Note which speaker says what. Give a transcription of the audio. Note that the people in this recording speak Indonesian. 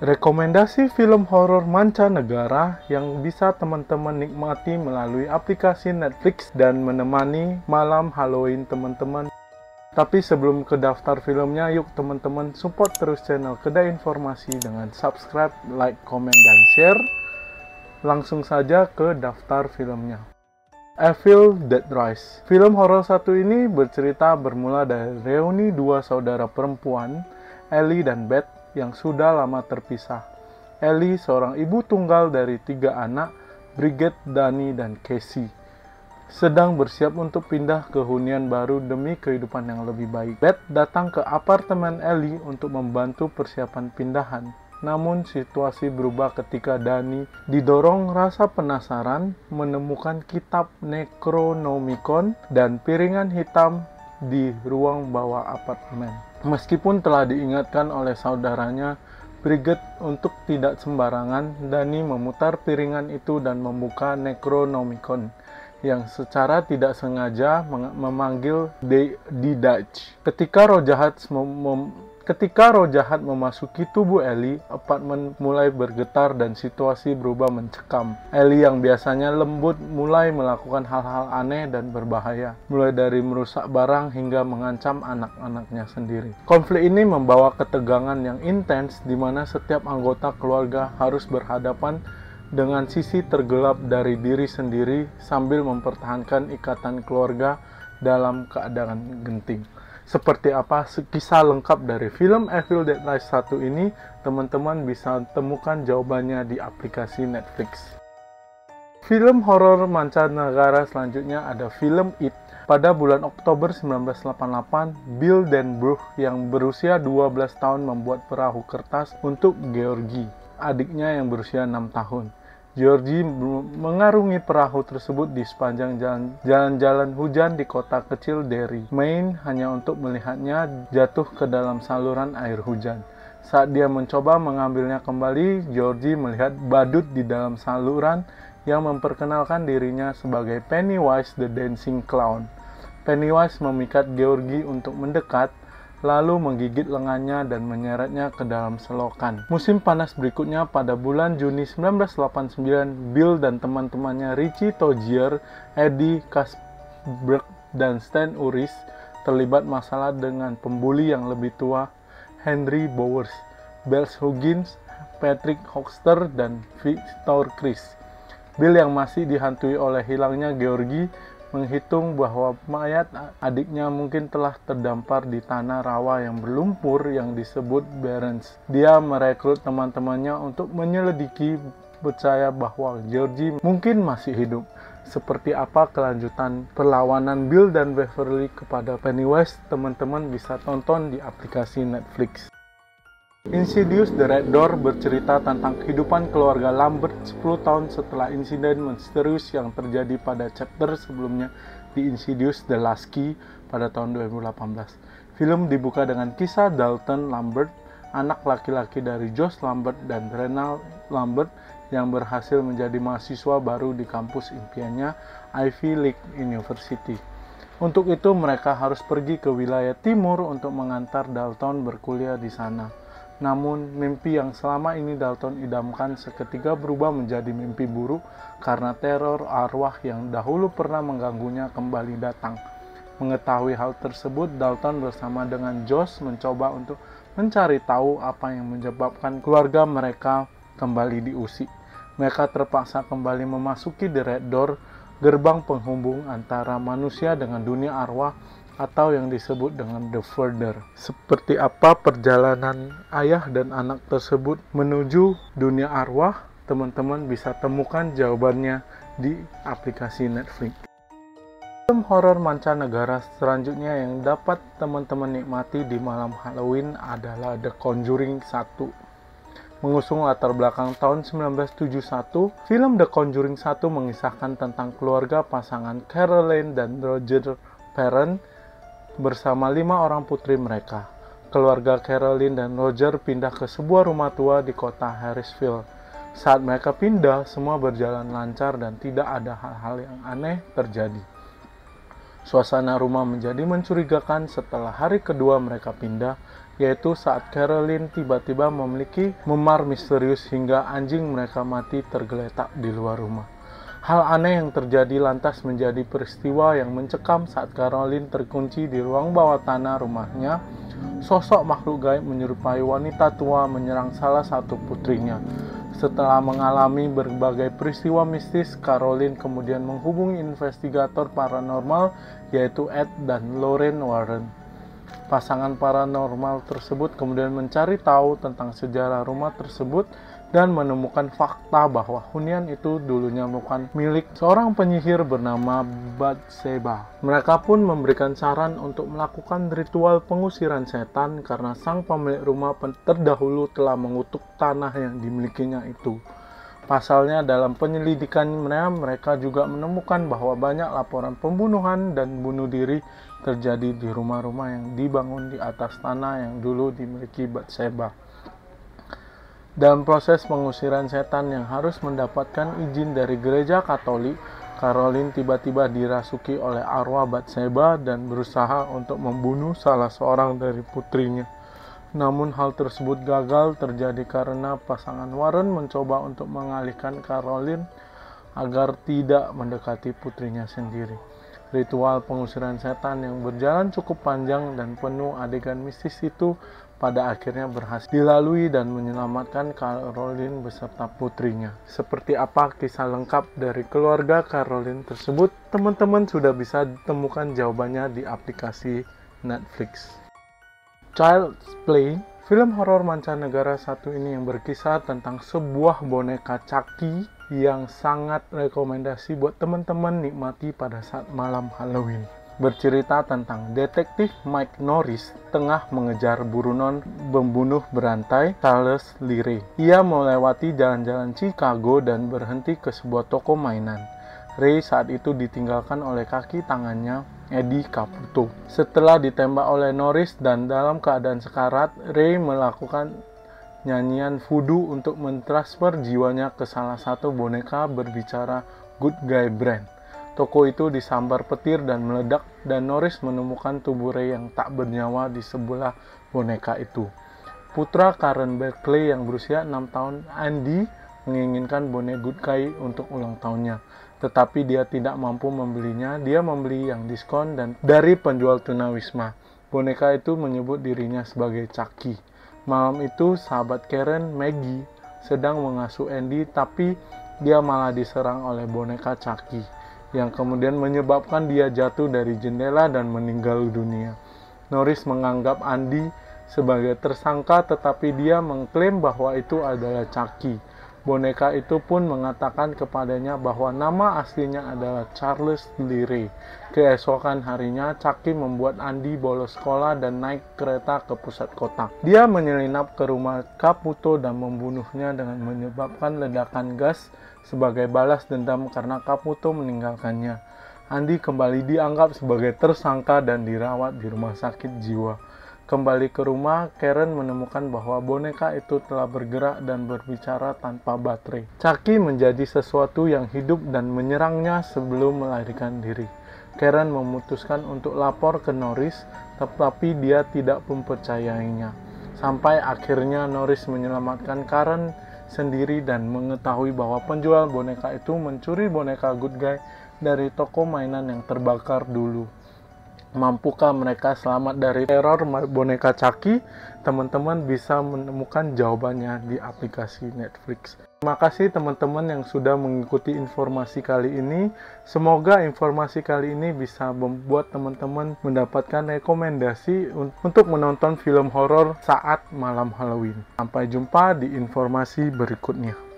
Speaker 1: Rekomendasi film horor mancanegara yang bisa teman-teman nikmati melalui aplikasi Netflix dan menemani malam Halloween teman-teman. Tapi sebelum ke daftar filmnya, yuk teman-teman support terus channel Kedai Informasi dengan subscribe, like, komen, dan share. Langsung saja ke daftar filmnya. Evil Dead Rise. Film horor satu ini bercerita bermula dari reuni dua saudara perempuan, Ellie dan Beth, yang sudah lama terpisah. Ellie seorang ibu tunggal dari 3 anak, Bridget, Dani, dan Casey, sedang bersiap untuk pindah ke hunian baru demi kehidupan yang lebih baik. Beth datang ke apartemen Ellie untuk membantu persiapan pindahan. Namun situasi berubah ketika Dani didorong rasa penasaran menemukan kitab Necronomicon dan piringan hitam di ruang bawah apartemen. Meskipun telah diingatkan oleh saudaranya Bridget untuk tidak sembarangan, Dani memutar piringan itu dan membuka Necronomicon yang secara tidak sengaja memanggil The Dutch. Ketika roh jahat memasuki tubuh Ellie, apartemen mulai bergetar dan situasi berubah mencekam. Ellie yang biasanya lembut mulai melakukan hal-hal aneh dan berbahaya, mulai dari merusak barang hingga mengancam anak-anaknya sendiri. Konflik ini membawa ketegangan yang intens di mana setiap anggota keluarga harus berhadapan dengan sisi tergelap dari diri sendiri sambil mempertahankan ikatan keluarga dalam keadaan genting. Seperti apa kisah lengkap dari film Evil Dead Rise 1 ini, teman-teman bisa temukan jawabannya di aplikasi Netflix. Film horor mancanegara selanjutnya ada film It. Pada bulan Oktober 1988, Bill Denbrough yang berusia 12 tahun membuat perahu kertas untuk Georgie, adiknya yang berusia 6 tahun. Georgie mengarungi perahu tersebut di sepanjang jalan-jalan hujan di kota kecil Derry, Maine, hanya untuk melihatnya jatuh ke dalam saluran air hujan. Saat dia mencoba mengambilnya kembali, Georgie melihat badut di dalam saluran yang memperkenalkan dirinya sebagai Pennywise the Dancing Clown. Pennywise memikat Georgie untuk mendekat, lalu menggigit lengannya dan menyeretnya ke dalam selokan. Musim panas berikutnya pada bulan Juni 1989, Bill dan teman-temannya Richie Tozier, Eddie Kasberg, dan Stan Uris terlibat masalah dengan pembuli yang lebih tua, Henry Bowers, Bells Huggins, Patrick Hoxter, dan Victor Chris. Bill yang masih dihantui oleh hilangnya Georgie menghitung bahwa mayat adiknya mungkin telah terdampar di tanah rawa yang berlumpur yang disebut Barrens. Dia merekrut teman-temannya untuk menyelidiki, percaya bahwa Georgie mungkin masih hidup. Seperti apa kelanjutan perlawanan Bill dan Beverly kepada Pennywise, teman-teman bisa tonton di aplikasi Netflix. Insidious The Red Door bercerita tentang kehidupan keluarga Lambert 10 tahun setelah insiden misterius yang terjadi pada chapter sebelumnya di Insidious The Last Key pada tahun 2018. Film dibuka dengan kisah Dalton Lambert, anak laki-laki dari Josh Lambert dan Renal Lambert yang berhasil menjadi mahasiswa baru di kampus impiannya, Ivy League University. Untuk itu mereka harus pergi ke wilayah timur untuk mengantar Dalton berkuliah di sana. Namun, mimpi yang selama ini Dalton idamkan seketika berubah menjadi mimpi buruk karena teror arwah yang dahulu pernah mengganggunya kembali datang. Mengetahui hal tersebut, Dalton bersama dengan Josh mencoba untuk mencari tahu apa yang menyebabkan keluarga mereka kembali diusik. Mereka terpaksa kembali memasuki The Red Door, gerbang penghubung antara manusia dengan dunia arwah, atau yang disebut dengan The Further. Seperti apa perjalanan ayah dan anak tersebut menuju dunia arwah, teman-teman bisa temukan jawabannya di aplikasi Netflix. Film horor mancanegara selanjutnya yang dapat teman-teman nikmati di malam Halloween adalah The Conjuring 1. Mengusung latar belakang tahun 1971, film The Conjuring 1 mengisahkan tentang keluarga pasangan Caroline dan Roger Perron bersama 5 orang putri mereka. Keluarga Caroline dan Roger pindah ke sebuah rumah tua di kota Harrisville. Saat mereka pindah, semua berjalan lancar dan tidak ada hal-hal yang aneh terjadi. Suasana rumah menjadi mencurigakan setelah hari kedua mereka pindah, yaitu saat Caroline tiba-tiba memiliki memar misterius hingga anjing mereka mati tergeletak di luar rumah. Hal aneh yang terjadi lantas menjadi peristiwa yang mencekam saat Caroline terkunci di ruang bawah tanah rumahnya. Sosok makhluk gaib menyerupai wanita tua menyerang salah satu putrinya. Setelah mengalami berbagai peristiwa mistis, Caroline kemudian menghubungi investigator paranormal yaitu Ed dan Lorraine Warren. Pasangan paranormal tersebut kemudian mencari tahu tentang sejarah rumah tersebut dan menemukan fakta bahwa hunian itu dulunya bukan milik seorang penyihir bernama Bathsheba. Mereka pun memberikan saran untuk melakukan ritual pengusiran setan karena sang pemilik rumah terdahulu telah mengutuk tanah yang dimilikinya itu. Pasalnya dalam penyelidikan mereka juga menemukan bahwa banyak laporan pembunuhan dan bunuh diri terjadi di rumah-rumah yang dibangun di atas tanah yang dulu dimiliki Bathsheba. Dalam proses pengusiran setan yang harus mendapatkan izin dari gereja Katolik, Caroline tiba-tiba dirasuki oleh arwah Bathsheba dan berusaha untuk membunuh salah seorang dari putrinya. Namun hal tersebut gagal terjadi karena pasangan Warren mencoba untuk mengalihkan Caroline agar tidak mendekati putrinya sendiri. Ritual pengusiran setan yang berjalan cukup panjang dan penuh adegan mistis itu pada akhirnya berhasil dilalui dan menyelamatkan Caroline beserta putrinya. Seperti apa kisah lengkap dari keluarga Caroline tersebut? Teman-teman sudah bisa ditemukan jawabannya di aplikasi Netflix. Child's Play, film horor mancanegara satu ini yang berkisah tentang sebuah boneka Chucky yang sangat rekomendasi buat teman-teman nikmati pada saat malam Halloween. Bercerita tentang detektif Mike Norris tengah mengejar buronan pembunuh berantai Charles Lee. Ia melewati jalan-jalan Chicago dan berhenti ke sebuah toko mainan. Ray saat itu ditinggalkan oleh kaki tangannya, Eddie Caputo. Setelah ditembak oleh Norris dan dalam keadaan sekarat, Ray melakukan nyanyian voodoo untuk mentransfer jiwanya ke salah satu boneka berbicara Good Guy brand. Toko itu disambar petir dan meledak, dan Norris menemukan tubuh Ray yang tak bernyawa di sebelah boneka itu. Putra Karen Berkeley yang berusia 6 tahun, Andy, menginginkan boneka Good Guy untuk ulang tahunnya. Tetapi dia tidak mampu membelinya. Dia membeli yang diskon dan dari penjual tunawisma. Boneka itu menyebut dirinya sebagai Chucky. Malam itu sahabat Karen, Maggie, sedang mengasuh Andy, tapi dia malah diserang oleh boneka Chucky, yang kemudian menyebabkan dia jatuh dari jendela dan meninggal dunia. Norris menganggap Andy sebagai tersangka, tetapi dia mengklaim bahwa itu adalah Chucky. Boneka itu pun mengatakan kepadanya bahwa nama aslinya adalah Charles Lee. Keesokan harinya, Chucky membuat Andy bolos sekolah dan naik kereta ke pusat kota. Dia menyelinap ke rumah Caputo dan membunuhnya dengan menyebabkan ledakan gas sebagai balas dendam karena Caputo meninggalkannya. Andy kembali dianggap sebagai tersangka dan dirawat di rumah sakit jiwa. Kembali ke rumah, Karen menemukan bahwa boneka itu telah bergerak dan berbicara tanpa baterai. Chucky menjadi sesuatu yang hidup dan menyerangnya sebelum melarikan diri. Karen memutuskan untuk lapor ke Norris, tetapi dia tidak mempercayainya. Sampai akhirnya Norris menyelamatkan Karen sendiri dan mengetahui bahwa penjual boneka itu mencuri boneka Good Guy dari toko mainan yang terbakar dulu. Mampukah mereka selamat dari teror boneka Chucky? Teman-teman bisa menemukan jawabannya di aplikasi Netflix. Terima kasih teman-teman yang sudah mengikuti informasi kali ini. Semoga informasi kali ini bisa membuat teman-teman mendapatkan rekomendasi untuk menonton film horor saat malam Halloween. Sampai jumpa di informasi berikutnya.